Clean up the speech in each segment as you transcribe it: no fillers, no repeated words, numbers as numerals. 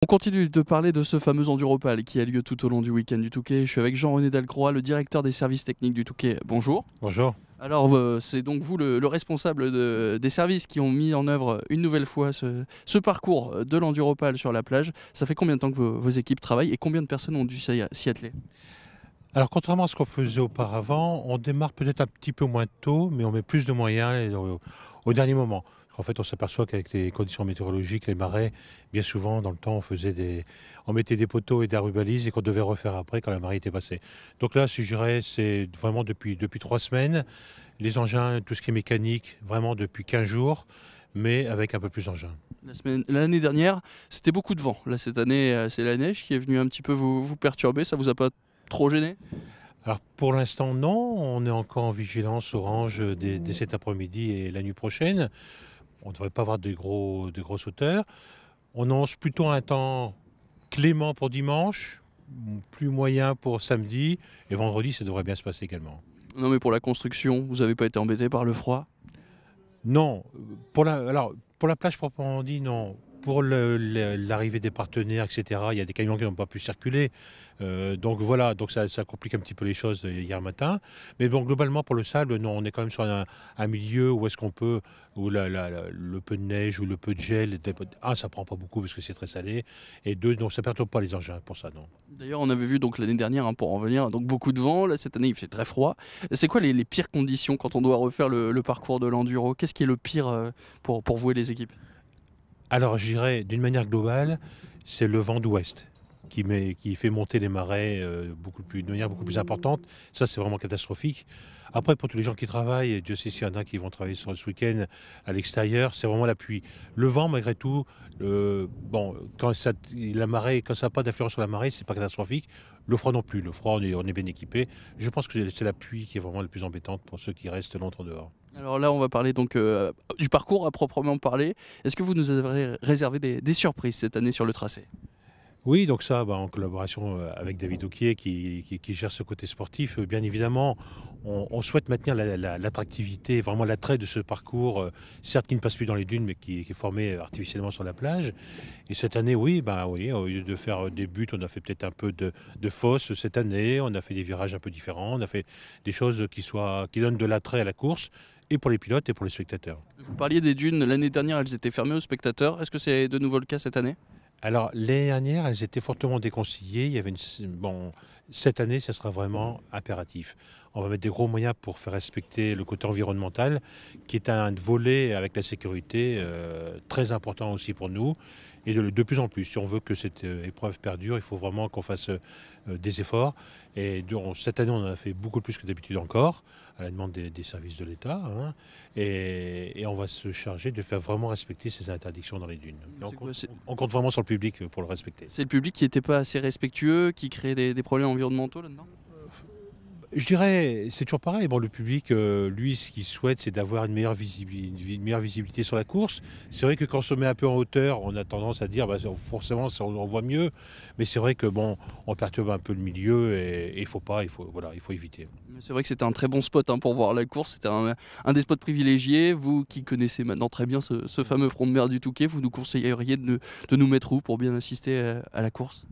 On continue de parler de ce fameux Enduropal qui a lieu tout au long du week-end du Touquet. Je suis avec Jean-René Delcroix, le directeur des services techniques du Touquet. Bonjour. Bonjour. Alors, c'est donc vous le responsable des services qui ont mis en œuvre une nouvelle fois ce parcours de l'Enduropal sur la plage. Ça fait combien de temps que vos équipes travaillent et combien de personnes ont dû s'y atteler? Alors contrairement à ce qu'on faisait auparavant, on démarre peut-être un petit peu moins tôt, mais on met plus de moyens au dernier moment. En fait, on s'aperçoit qu'avec les conditions météorologiques, les marais, bien souvent, dans le temps, on mettait des poteaux et des rubalises et qu'on devait refaire après quand la marée était passée. Donc là, si je dirais, c'est vraiment depuis 3 semaines. Les engins, tout ce qui est mécanique, vraiment depuis 15 jours, mais avec un peu plus d'engins. L'année dernière, c'était beaucoup de vent. Là, cette année, c'est la neige qui est venue un petit peu vous perturber. Ça vous a pas trop gêné? Alors pour l'instant, non, on est encore en vigilance orange dès cet après-midi et la nuit prochaine. On ne devrait pas avoir de grosses hauteurs. On annonce plutôt un temps clément pour dimanche, plus moyen pour samedi, et vendredi, ça devrait bien se passer également. Non, mais pour la construction, vous n'avez pas été embêté par le froid? Non, pour la plage proprement dit, non. Pour l'arrivée des partenaires, etc., il y a des camions qui n'ont pas pu circuler. Donc voilà, donc ça complique un petit peu les choses hier matin. Mais bon, globalement, pour le sable, non, on est quand même sur un milieu où est-ce qu'on peut, où le peu de neige ou le peu de gel, ça prend pas beaucoup parce que c'est très salé. Et deux, donc ça ne perturbe pas les engins pour ça, non. D'ailleurs, on avait vu donc l'année dernière, hein, pour en venir, donc beaucoup de vent. Là, cette année, il fait très froid. C'est quoi les pires conditions quand on doit refaire le parcours de l'enduro? Qu'est-ce qui est le pire pour vous et les équipes? Alors, je dirais, d'une manière globale, c'est le vent d'ouest qui fait monter les marais de manière beaucoup plus importante. Ça, c'est vraiment catastrophique. Après, pour tous les gens qui travaillent, Dieu sait s'il y en a qui vont travailler sur ce week-end à l'extérieur, c'est vraiment la pluie. Le vent, malgré tout, bon, quand ça n'a pas d'influence sur la marée, c'est pas catastrophique. Le froid non plus. Le froid, on est bien équipé. Je pense que c'est la pluie qui est vraiment la plus embêtante pour ceux qui restent longtemps dehors. Alors là, on va parler donc du parcours à proprement parler. Est-ce que vous nous avez réservé des surprises cette année sur le tracé? Oui, donc ça, en collaboration avec David Auquier qui gère ce côté sportif, bien évidemment, on souhaite maintenir l'attractivité, vraiment l'attrait de ce parcours, certes qui ne passe plus dans les dunes, mais qui est formé artificiellement sur la plage. Et cette année, oui, oui, au lieu de faire des buts, on a fait peut-être un peu de fosse cette année, on a fait des virages un peu différents, on a fait des choses qui donnent de l'attrait à la course, et pour les pilotes et pour les spectateurs. Vous parliez des dunes. L'année dernière, elles étaient fermées aux spectateurs. Est-ce que c'est de nouveau le cas cette année? Alors, l'année dernière, elles étaient fortement déconseillées. Bon, cette année, ça sera vraiment impératif. On va mettre des gros moyens pour faire respecter le côté environnemental, qui est un volet avec la sécurité très important aussi pour nous. Et de plus en plus, si on veut que cette épreuve perdure, il faut vraiment qu'on fasse des efforts. Et cette année, on en a fait beaucoup plus que d'habitude encore, à la demande des services de l'État, hein. Et on va se charger de faire vraiment respecter ces interdictions dans les dunes. Et C'est quoi? on compte vraiment sur le public pour le respecter. C'est le public qui n'était pas assez respectueux, qui crée des problèmes environnementaux là-dedans? Je dirais, c'est toujours pareil. Bon, le public, lui, ce qu'il souhaite, c'est d'avoir une meilleure visibilité sur la course. C'est vrai que quand on se met un peu en hauteur, on a tendance à dire, forcément, on voit mieux. Mais c'est vrai que bon, on perturbe un peu le milieu et il faut pas, voilà, il faut éviter. Mais c'est vrai que c'était un très bon spot, hein, pour voir la course. C'était un des spots privilégiés. Vous qui connaissez maintenant très bien ce fameux front de mer du Touquet, vous nous conseilleriez de nous mettre où pour bien assister à la course?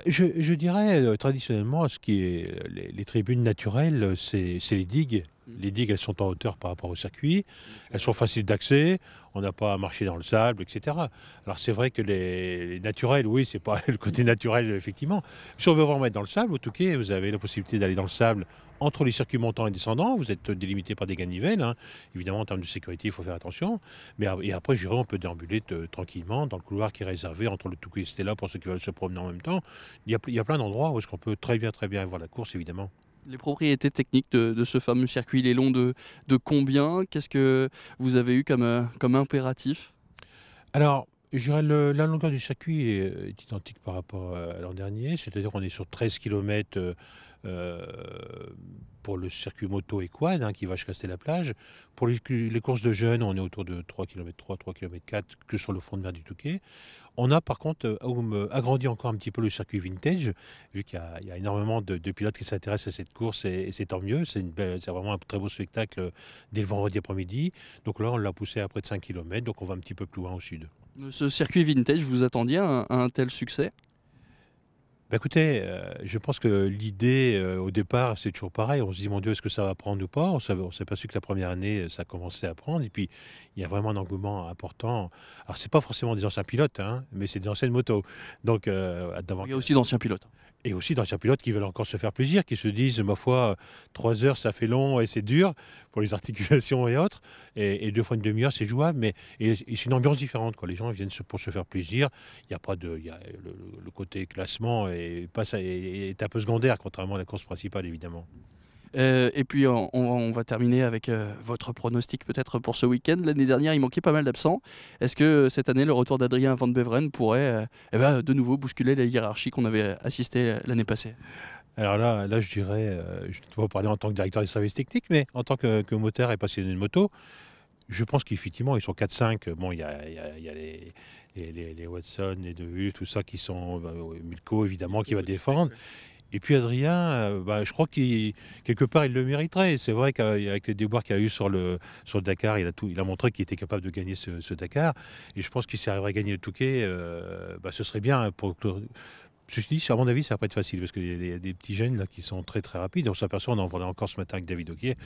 Je dirais, traditionnellement, ce qui est les tribunes naturelles, c'est les digues. Mm. Les digues, elles sont en hauteur par rapport au circuit. Elles sont faciles d'accès. On n'a pas à marcher dans le sable, etc. Alors c'est vrai que les naturels, oui, c'est pas le côté naturel, effectivement. Si on veut vraiment mettre dans le sable, au Touquet, vous avez la possibilité d'aller dans le sable entre les circuits montants et descendants. Vous êtes délimité par des ganivelles, hein. Évidemment, en termes de sécurité, il faut faire attention. Et après, j'irai, on peut déambuler tranquillement dans le couloir qui est réservé entre le Touquet et Stella pour ceux qui veulent se promener en même temps. Il y a plein d'endroits où est-ce qu'on peut très bien voir la course, évidemment. Les propriétés techniques de ce fameux circuit, il est long de combien? Qu'est-ce que vous avez eu comme impératif? Alors, je dirais la longueur du circuit est identique par rapport à l'an dernier, c'est-à-dire qu'on est sur 13 km pour le circuit moto et quad, hein, qui va jusqu'à la plage. Pour les courses de jeunes, on est autour de 3 km 3 km 4 que sur le front de mer du Touquet. On a par contre agrandi encore un petit peu le circuit vintage, vu qu'il y a énormément de pilotes qui s'intéressent à cette course et c'est tant mieux. C'est vraiment un très beau spectacle dès le vendredi après-midi. Donc là, on l'a poussé à près de 5 km, donc on va un petit peu plus loin au sud. Ce circuit vintage, vous attendiez à un tel succès? Bah, écoutez, je pense que l'idée, au départ, c'est toujours pareil. On se dit: «Mon Dieu, est-ce que ça va prendre ou pas?» On s'est aperçu que la première année, ça commençait à prendre et puis il y a vraiment un engouement important. Alors c'est pas forcément des anciens pilotes, hein, mais c'est des anciennes motos. Donc d'avoir Il y a aussi d'anciens pilotes. et aussi d'anciens pilotes qui veulent encore se faire plaisir, qui se disent: «Ma foi, 3 heures, ça fait long et c'est dur pour les articulations et autres et 2 fois une demi heure, c'est jouable», mais c'est une ambiance différente, quoi. Les gens viennent pour se faire plaisir. Il y a pas de il y a le côté classement est un peu secondaire, contrairement à la course principale, évidemment. Et puis on va terminer avec votre pronostic peut-être pour ce week-end. L'année dernière, il manquait pas mal d'absents. Est-ce que cette année, le retour d'Adrien Van Beveren pourrait de nouveau bousculer la hiérarchie qu'on avait assistée l'année passée? Alors là, je dirais, je ne peux pas parler en tant que directeur des services techniques, mais en tant que moteur et passionné de moto, je pense qu'effectivement, ils sont 4-5. Bon, il y a les Watson, les De Vries, tout ça qui sont, Milko évidemment qui va défendre. Et puis Adrien, je crois qu'il quelque part, il le mériterait. C'est vrai qu'avec les déboires qu'il a eu sur le Dakar, il a montré qu'il était capable de gagner ce Dakar. Et je pense qu'il s'y arriverait à gagner le Touquet, ce serait bien pour ceci dit, à mon avis, ça va pas être facile parce qu'il y a des petits jeunes là qui sont très très rapides. On s'aperçoit, on en parlait encore ce matin avec David Ogier,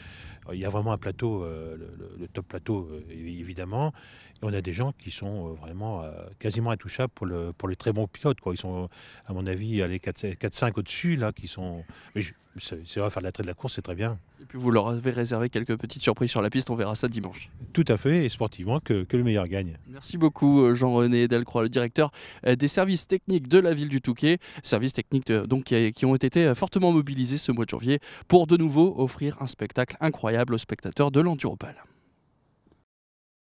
il y a vraiment un plateau, le top plateau évidemment. Et on a des gens qui sont vraiment quasiment intouchables pour les très bons pilotes, quoi. Ils sont, à mon avis, les 4-5 au-dessus là, qui sont. Mais c'est vrai, faire de l'attrait de la course, c'est très bien. Et puis vous leur avez réservé quelques petites surprises sur la piste, on verra ça dimanche. Tout à fait, et sportivement, que le meilleur gagne. Merci beaucoup Jean-René Delcroix, le directeur des services techniques de la ville du Touquet. Services techniques donc, qui ont été fortement mobilisés ce mois de janvier pour de nouveau offrir un spectacle incroyable aux spectateurs de l'Enduropal.